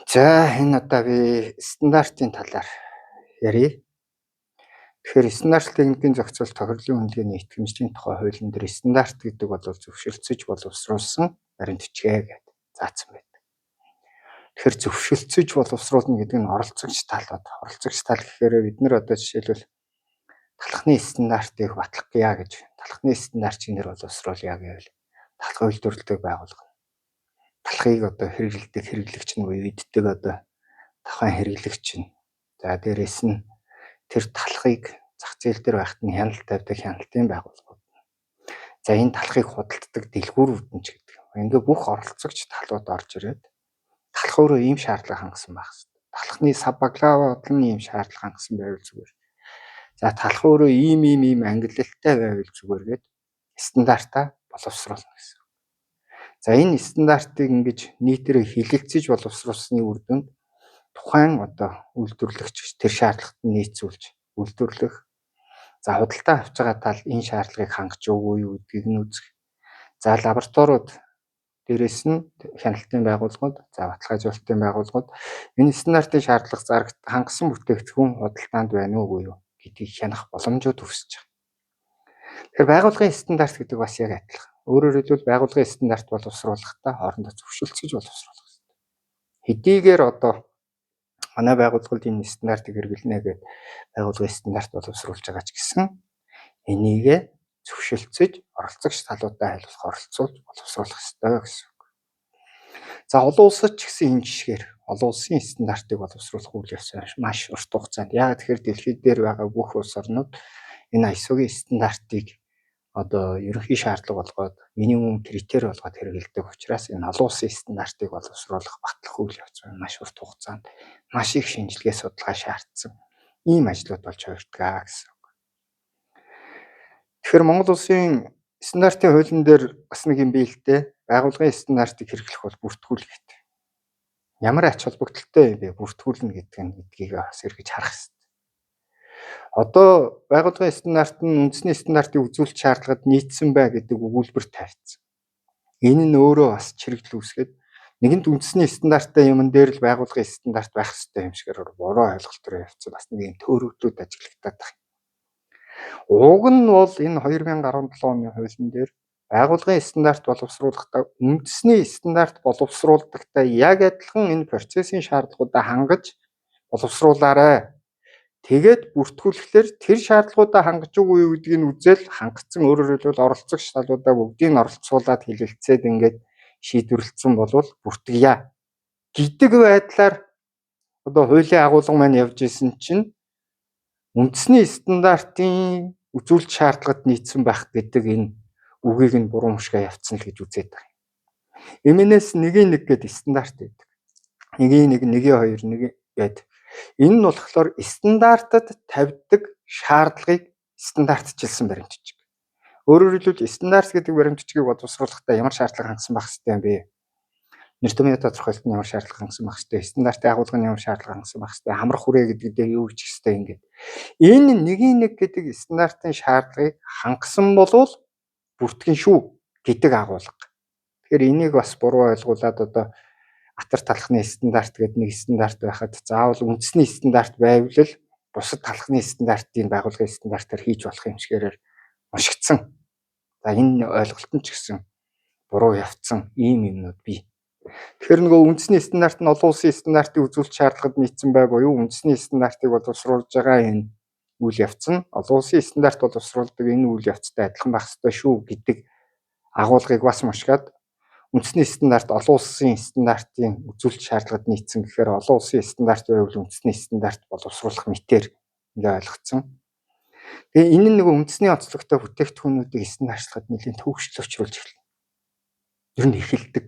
За энэ одоо би стандартын талаар ярив. Тэгэхээр стандарт техникийн зохицуулалт тохирлын үнэлгээний итгэмжийн тухай хуулийн дээр стандарт гэдэг бол зөвшөлдсөж боловсруулсан баримт бичгээ гэж заасан байдаг. Тэгэхээр зөвшөлдсөж боловсруулна гэдэг нь оролцогч талууд. Оролцогч тал гэхээр бид нар одоо жишээлбэл талхны стандартыг батлахгүйа гэж талхны стандартын дээр боловсруулъя гэвэл талхын үйлдвэрлэдэг байгууллага талхыг одоо хэрэглэгч нь буюу иддэг одоо тавхан хэрэглэгч нь. За дээрэс нь тэр талхыг зах зээл дээр байхад нь хяналт тавьдаг хяналтын байгууллагууд. За энэ талхыг худалддаг дэлгүүрүүд нь ч гэдэг. Ингээ бүх оролцогч талууд орж ирээд талх өөрөө ийм шаардлага хангасан байх хэрэгтэй. Талхны сав баклава бодол нь ийм шаардлага хангасан байвал зүгээр. За талх өөрөө ийм ангиллалтай байвал зүгээр гээд стандартаа боловсруулна гэсэн. За энэ стандартыг ингэж нийтээрээ хилэлцэж боловсруулсны үр дүнд тухайн одоо үйлдвэрлэгч тэр шаардлагат нь нийцүүлж үйлдвэрлэх. За худалдаа авч байгаа тал энэ шаардлагыг хангаж өгөө юу гэдгийг нь үзэх. За лабораториуд дээрэс нь хяналтын байгууллагууд, за баталгаажуулалтын байгууллагууд энэ стандартын шаардлага зарагт хангасан бүтээгдэхүүн худалдаанд байна уугүй юу гэдгийг хянах боломжууд үүсэж байгаа. Тэгэхээр байгууллагын стандарт гэдэг бас яг адилхан. Өөрөөр хэлбэл байгууллагын стандарт боловсруулахдаа хоорондоо зөвшөлдсөж боловсруулах хэрэгтэй. Хэдийгээр одоо манай байгууллагууд энэ стандартыг хэрэглэнэ гэдэг байгууллагын стандарт боловсруулж байгаа ч гэсэн энийг зөвшөлдсөж оролцогч талуудаа хайлуулах оролцуулж боловсруулах ёстой гэсэн үг. За олон улсад ч гэсэн энэ жишгээр олон улсын стандартыг боловсруулах үйл явц маш урт хугацаанд. Яг тэгэхээр дэлхийд дээр байгаа бүх улс орнууд энэ ISO-гийн стандартыг одоо ерөнхий шаардлага болгоод минимум критерий болгоод хэрэгэлдэг учраас энэ олон улсын стандартыг боловсруулах батлах үйл явц маш урт хугацаанд маш их шинжилгээ судалгаа шаардсан ийм ажлууд болж хувирдаг гэсэн үг. Тэгэхээр Монгол улсын стандартын хуулийн дээр бас нэг юм биелдэг. Байгууллагын стандартыг хэрэглэх бол бүртгүүлэгтэй. Ямар ач холбогдолтой юм бэ? Бүртгүүлнэ гэдгийг бас эргэж харах хэрэгтэй. Одоо байгууллагын стандарт нь үндэсний стандартыг үзүүлэх шаардлагад нийцсэн бай гэдэг өгүүлбэр тавьсан. Энэ нь өөрөө бас чирэгдэл үүсгээд нэгэнт үндэсний стандарттай юмн дээр л байгууллагын стандарт байх хэрэгтэй юм шигээр буруу ойлголт руу явцсан бас нэг юм төөрөгдлүүд ажиглагдаад байна. Уг нь бол энэ 2017 оны хуулийн дээр байгууллагын стандарт боловсруулахдаа үндэсний стандарт боловсруулдагтай яг адилхан энэ процессын шаардлагуудаа хангаж боловсруулаарай. Тэгээд бүртгүүлэхлээр тэр шаардлагуудаа хангаж өгөө юу гэдгийг нь үзэл хангацсан өөрөөр хэлбэл оролцогч талуудаа бүгдийг нь оролцуулаад хилэлцээд ингээд шийдвэрлэсэн болвол бүртгэя гэдэг байдлаар одоо хуулийн агуулга маань явж исэн чинь үндэсний стандартын үзүүлэлт шаардлагад нийцсэн байх гэдэг энэ үгийг нь буруу мушгаа явцсан л гэж үзээд байгаа. Эмээс нэгийн нэг гэдэг стандарт байдаг. Нэгийн нэг, нэгийн хоёр, нэг гэдэг. Энэ нь болохоор стандартад тавьдаг шаардлагыг стандартчилсан баримт бичиг. Өөрөөр хэлбэл стандарт гэдэг баримт бичгийг боловсруулахдаа ямар шаардлага хангасан байх ёстой юм бэ? Нэр томьёо тодорхойлолт нь ямар шаардлага хангасан байх ёстой? Стандартын агуулга нь ямар шаардлага хангасан байх ёстой? Хамрах хүрээ гэдэг дээр юу хийх ёстой ингээд. Энэ нэгийн нэг гэдэг стандартын шаардлагыг хангасан болвол бүртгэн шүү гэдэг агуулга. Тэгэхээр энийг бас буруу ойлгуулад одоо атар талхны стандарт гэдэг нэг стандарт байхад заавал үндэсний стандарт байвал л бусад талхны стандартын байгууллагын стандартаар хийж болох юм шигээр уншигдсан. За энэ ойлголт нь ч гэсэн буруу явцсан ийм юмнууд бий. Тэгэхээр нөгөө үндэсний стандарт нь олон улсын стандартыг үзүүлэх шаардлагад нийцсэн бай буюу үндэсний стандартыг боловсруулж байгаа энэ үйл явц нь олон улсын стандарт боловсруулдаг энэ үйл явцтай адилхан байх ёстой шүү гэдэг агуулгыг бас мушгаад үндэсний стандарт олон улсын стандартын үзүүлэлт шаардлагад нийцсэн гэхээр олон улсын стандарт байвал үндэсний стандарт боловсруулах мэтээр ингээ ойлгоцсон. Тэгээ энэ нь нөгөө үндэсний онцлогтой бүтээгдэхүүнүүдийг стандартчлахад нэлээд төвөгшөл учруулж эхэлнэ. Ер нь эхэлдэг.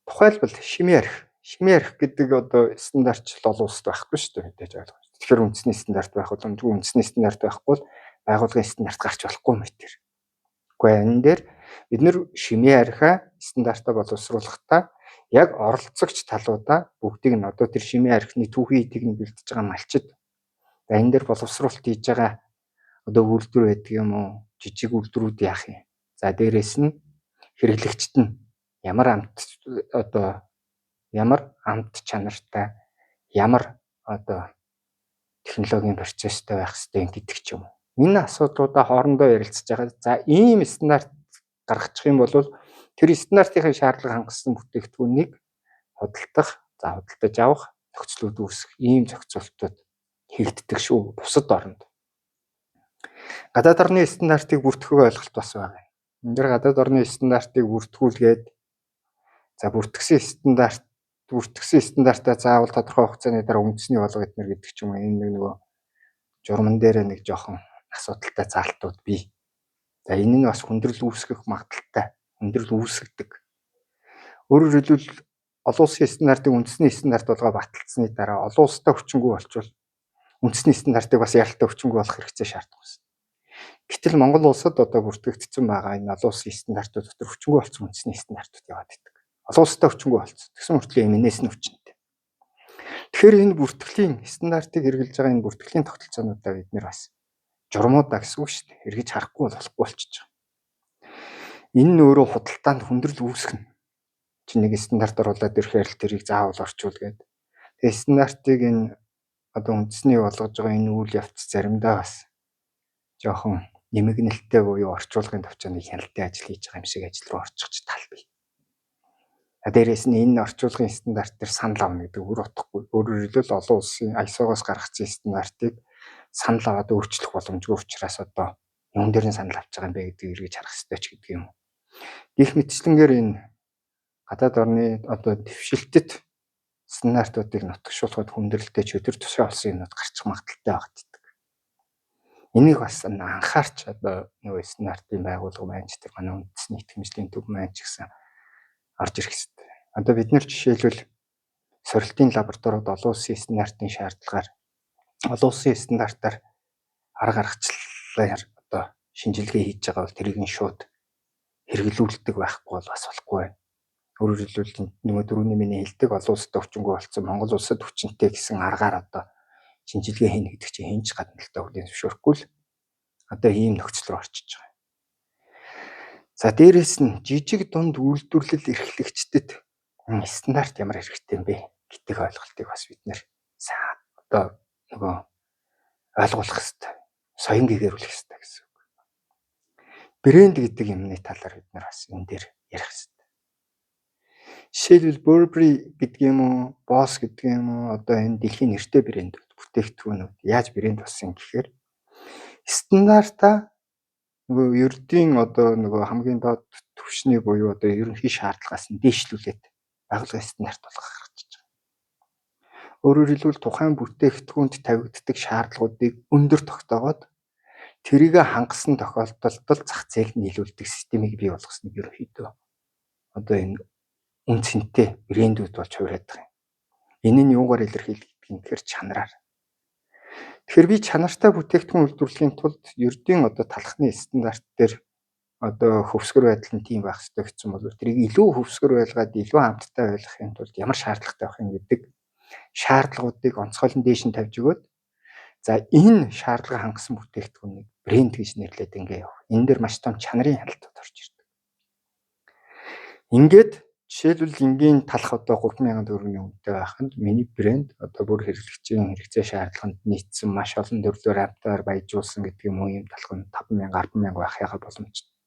Тухайлбал шимээ архи гэдэг одоо стандартчил олон улсад байхгүй шүү дээ мэдээж ойлгож. Тэгэхээр үндэсний стандарт байх боломжгүй, үндэсний стандарт байхгүй бол байгууллагын стандарт гарч болохгүй мэтэр. Гэхдээ энэ дээр бид нэр шимээ архиа стандартаа боловсруулахдаа яг оролцогч талуудаа бүгдийг нь одоо тэр шимээ архины түүхий эдийг нь бэлдэж байгаа малчид. За энэ дээр боловсруулалт хийж байгаа одоо үйлдвэр байдаг юм уу? Жижиг үйлдвэрүүд яах юм? За дээрэс нь хэрэглэгчд нь ямар амт одоо ямар амт чанартай, ямар одоо технологийн процесстэй байх ёстой гэдэг ч юм уу. Энэ асуудлуудаа хоорондоо ярилцж байгаа. За ийм стандарт гаргачих юм бол тэр стандартын шаардлага хангасан бүтээгдэхүүнийг худалдаж авах нөхцлүүд үүсэх ийм зохицуултууд хийгддэг шүү. Бусад оронд. Гадаад орны стандартыг бүртгэх ойлголт бас байгаа. Энэ дэр гадаад орны стандартыг бүртгүүлгээд бүртгэсэн стандартаа заавал тодорхой хугацааны дараа үндэсний болгох гэдэг ч юм уу. Энэ нөгөө журман дээр нэг жоохон асуудалтай заалтууд бий. За энэ нь бас хүндрэл үүсгэх магадaltaй. Хүндрэл үүсгдэг. Өөрөөр хэлбэл олон улсын стандартыг үндэсний стандарт болгоо баталцсны дараа олон улстай хүчингүй болчвол үндэсний стандартыг бас яралтай хүчингүй болох хэрэгцээ шаарддаг байна. Гэтэл Монгол улсад одоо бүртгэгдсэн байгаа энэ олон улсын стандартууд дотор хүчингүй болсон үндэсний стандартууд яваад байдаг. Олон улстай хүчингүй болсон. Тэгсэн мөртлөө энэс нь хүчинтэй. Тэгэхээр энэ бүртгэлийн стандартыг хэрэгжилж байгаа энэ бүртгэлийн тогтолцоонуудаа бид нэр бас журмуудаа гэсэн үг шүү дээ. Эргэж харахгүй болохгүй болчихж байгаа. Энэ нь өөрөө худалдаанд хүндрэл үүсгэнэ. Чи нэг стандарт оруулаад ирэхээр л тэрийг заавал орчуулгээд. Тэгээ стандартыг энэ одоо үндэсний болгож байгаа энэ үйл явц заримдаа бас жоохон нэмэгнэлттэй буюу орчуулгын төвчөнд хяналттай ажил хийж байгаа юм шиг ажил руу орчих тал бий. Дээрээс нь энэ орчуулгын стандарт төр санал авна гэдэг үр утгагүй. Өөрөөр хэлбэл олон улсын ISO-гоос гаргацсан стандартыг санал аваад өөрчлөх боломжгүй учраас одоо юун дээр нь санал авч байгаа юм бэ гэдгийг эргэж харах хэрэгтэй ч гэдэг юм. Гэх мэтчлэнгээр энэ гадаад орны одоо дэвшилтэд стандартуудыг нотгшуулахад хүндрэлтэй чөтгөр тушаа болсон юмуд гарчих магадaltaй байдаг. Энийг бас анхаарч одоо нөгөө стандартын байгууллага маань ч тэр манай үндэсний итгэмжлийн төв маань ч гэсэн орж ирэх хэрэгтэй. Одоо бид нэр жишээлбэл сорилтын лабораторид олон улсын стандартын шаардлагаар олон улсын стандартаар арга гаргачлалаар одоо шинжилгээ хийж байгаа бол тэрийг нь шууд хэрэглүүлдэг байхгүй бол бас болохгүй байна. Өөрөөр хэлбэл нөгөө дөрөвний миний хэлдэг олон улсад өвчнгүй болсон Монгол улсад хүчинтэй гэсэн аргаар одоо шинжилгээ хийнэ гэдэг чинь хинч гадналтай үлийн зөвшөөрөхгүй л одоо ийм нөхцөл рүү орчиж байгаа. За дээрэс нь жижиг дунд үйлдвэрлэл эрхлэгчдэд стандарт ямар хэрэгтэй юм бэ гэдэг ойлголтыг бас бид нэр одоо нөгөө ойлгуулах хэрэгтэй. Соён гэгэрүүлэх хэрэгтэй гэсэн үг. Брэнд гэдэг юмны талаар бид нар бас энэ дээр ярих хэрэгтэй. Жишээлбэл Burberry гэдэг юм уу, Boss гэдэг юм уу одоо энэ дэлхийн нэртэй брэндүүд бүтээгдэхүүнүүд яаж брэнд болсон гэхээр стандартаа нөгөө ердийн одоо нөгөө хамгийн доод түвшний буюу одоо ерөнхий шаардлагаас нь дээшлүүлээд байгууллагын стандарт болгох гаргачих. Өөрөөр хэлбэл тухайн бүтээгдэхүүнд тавигддаг шаардлагуудыг өндөр тогтоогоод тэрийг хангасан тохиолдолд зах зээлд нийлүүлдэг системийг бий болгосныг ерөнхийдөө одоо энэ үн цэнтэй брэндүүд болж хувираад байгаа юм. Энэ нь юугаар илэрхийлдэг юм гэхээр чанараар. Тэгэхээр би чанартай бүтээгдэхүүн үйлдвэрлэхийн тулд ердийн одоо талхны стандарт дээр одоо хөвсгөр байдал нь тийм байх хэрэгтэй гэсэн бол тэрийг илүү хөвсгөр байлгаад илүү амттай байлгахын тулд ямар шаардлагатай байх юм гэдэг шаардлагуудыг онцгойлон дээш нь тавьж өгөөд за энэ шаардлага хангасан бүтээгдэхүүнийг брэнд гэж нэрлээд ингээ явах. Энэ дээр маш том чанарын хяналтууд орж ирдэг. Ингээд жишээлбэл энгийн талх одоо 3000 төгрөгийн үнэтэй байхад миний брэнд одоо бүр хэрэглэгчийн хэрэгцээ шаардлаганд нийцсэн маш олон төрлөөр амтаар баяжуулсан гэдэг юм уу юм талх нь 5000 100000 байх яхаа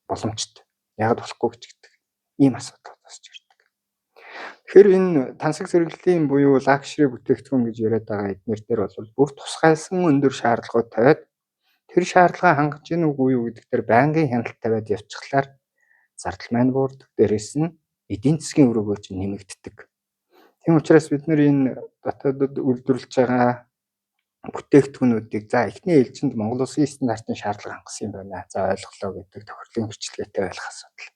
боломжтой. Яагаад болохгүй гэж гэдэг ийм асуудал босч ирдэг. Тэгэхээр энэ тансаг зэрэглэлийн буюу лакшри бүтээгдэхүүн гэж яриад байгаа эднэр дээр бол бүр тусгайлсан өндөр шаардлагууд тавиад тэр шаардлагаа хангаж гин үгүй юу гэдэг дээр байнгын хяналт тавиад явчихлаар зардал маань буурдаг. Дээрээс нь эдийн засгийн өрөөгөө ч нэмэгддэг. Тийм учраас бид нэр энэ дотоодод үйлдвэрлэж байгаа бүтээгдэхүүнүүдийг за эхний ээлжинд Монгол улсын стандартын шаардлага хангасан юм байна. За ойлголоо гэдэг тохирлын бичлэгээтэй байх асуудал.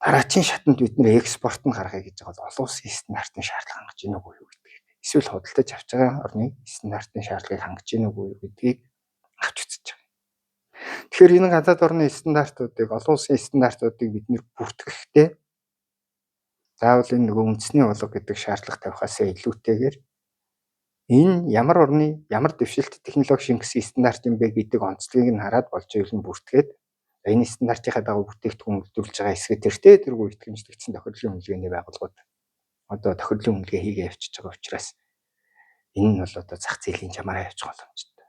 Дараагийн шатанд бид нэр экспорт нь гаргая гэж байгаа бол олон улсын стандартын шаардлага хангаж гин үгүй юу гэдэг. Эсвэл худалдаж авч байгаа орны стандартын шаардлагыг хангаж гин үгүй юу гэдгийг авч үзэж байгаа. Тэгэхээр энэ гадаад орны стандартуудыг олон улсын стандартуудыг бид нэр бүртгэхдээ заавал энэ нөгөө үндэсний болго гэдэг шаардлага тавихаас илүүтэйгээр энэ ямар орны ямар дэвшилт технологи шингэсэн стандарт юм бэ гэдэг онцлогийг нь хараад болж ивэл нь бүртгээд энэ стандартынхаа дагуу бүтээгдэхүүн үйлдвэрлэж байгаа хэсэг тэртээ тэргүй итгэмжлэгдсэн тохирлын үнэлгээний байгууллагууд одоо тохирлын үнэлгээ хийгээ явчихж байгаа учраас энэ нь бол одоо зах зээлийн чамаараа явчих боломжтой.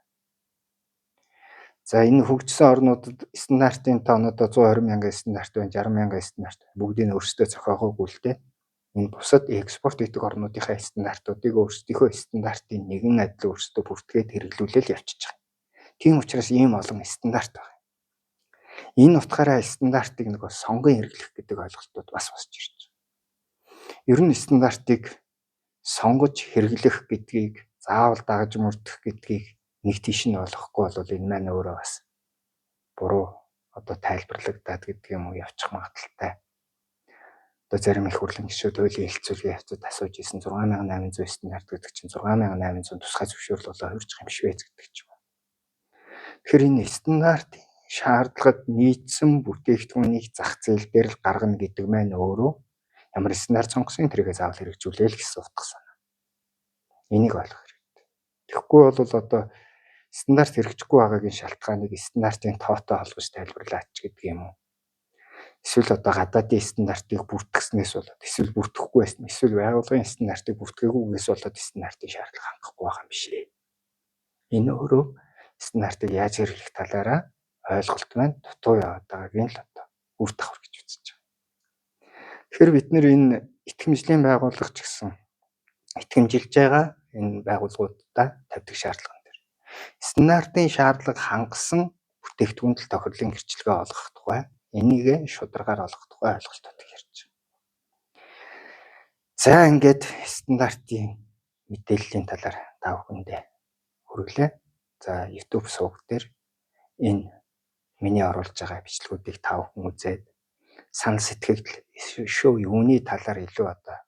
За энэ хөгжсөн орнуудад стандартын тоо одоо 120,000 стандарт байна, 60,000 стандарт бүгдийг өөрсдөө зохиогоогүй л дээ. Энэ бусад экспорт хийдэг орнуудынхаа стандартуудыг өөрсдийнхөө стандартын нэгэн адил өөрсдөө бүртгээд хэрэглүүлэл явчихж байгаа. Тийм учраас ийм олон стандарт байна. Энэ утгаараа стандартыг нөгөө сонгон хэрэглэх гэдэг ойлголтууд бас босч ирж байна. Ер нь стандартыг сонгож хэрэглэх гэдгийг заавал дагаж мөрдөх гэдгийг нэг тийш нь ойлгохгүй бол энэ маань өөрөө бас буруу одоо тайлбарлагдаад гэдэг юм уу явчих магадaltaй. Одоо зарим их хурлын гишүүд хуулийн хэлцүүлгийн явцад асууж исэн 6800 стандарт гэдэг чинь 6800 тусгай зөвшөөрөл болоо хувирч юм биш вэ гэдэг ч юм. Тэгэхээр энэ стандартын шаардлагад нийцсэн бүтээгдэхүүнийг зах зээл дээр л гаргана гэдэг маань өөрөө ямар стандарт сонгосон тэргээ заавал хэрэгжүүлээл гэсэн утга санаа. Энийг ойлгох хэрэгтэй. Тэгэхгүй бол одоо стандарт хэрэгжихгүй байгаагийн шалтгааныг стандартын тоотой холбож тайлбарлаач гэдэг юм уу? Эсвэл одоо гадаадын стандартыг бүртгэснээс болоод эсвэл бүртгэхгүй байсан, эсвэл байгууллагын стандартыг бүртгээхгүйгээс болоод стандартын шаардлага хангахгүй байгаа юм биш ээ. Энэ өөрөө стандартыг яаж хэрэглэх талаараа ойлголт маань дутуу яваад байгааг нь л одоо үр дагавар гэж үзэж байгаа. Тэгэхээр бид нэр энэ итгэмжлийн байгууллага ч гэсэн итгэмжилж байгаа энэ байгууллагуудаа тавьдаг шаардлага дээр стандартын шаардлага хангасан бүтээгдэхүүнд л тохирлын гэрчлэгээ олгох тухай энийг шударгаар олгох тухай ойлголтууд ярьж байна. За ингээд стандартын мэдээллийн талаар та бүхэндээ хүргэлээ. За YouTube суваг дээр энэ миний оруулж байгаа бичлэгүүдийг та бүхэн үзээд санал сэтгэгдэл шүү юуны талаар илүү одоо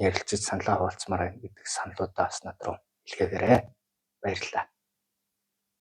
ярилцаж саналаа хуваалцмаар байна гэдэг саналуудаа бас над руу илгээгээрэй. Баярлалаа.